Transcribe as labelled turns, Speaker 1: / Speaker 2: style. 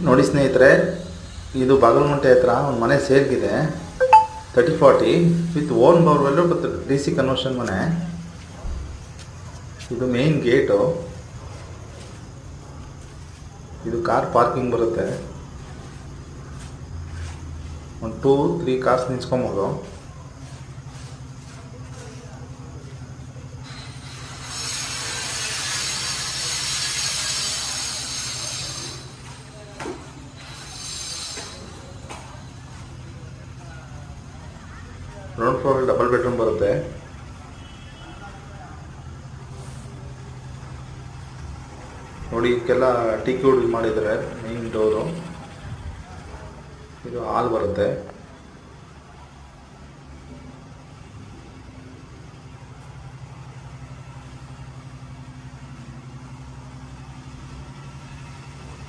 Speaker 1: ನೋಡಿ ಸ್ನೇಹಿತರೆ, ಇದು ಬಾಗಲಗುಂಟೆ ಹತ್ರ ಒಂದು ಮನೆ ಸೇಲ್ಗಿದೆ. 3040 ವಿತ್ ಓನ್ ಬೋರ್ವೆಲ್ಲು ಮತ್ತು DC ಕನ್ವರ್ಷನ್ ಮನೆ. ಇದು ಮೇನ್ ಗೇಟು. ಇದು ಕಾರ್ ಪಾರ್ಕಿಂಗ್ ಬರುತ್ತೆ. ಒಂದು 2-3 ಕಾರ್ಸ್ ನಿಂತ್ಕೊಬೋದು. ಗ್ರೌಂಡ್ ಫ್ಲೋರ್ ಡಬಲ್ ಬೆಡ್ರೂಮ್ ಬರುತ್ತೆ. ನೋಡಿ, ಇದಕ್ಕೆಲ್ಲ ಟೀಕ್ ವುಡ್ ಮಾಡಿದ್ದಾರೆ. ಮೇನ್ ಡೋರು ಇದು ಹಾಲ್ ಬರುತ್ತೆ.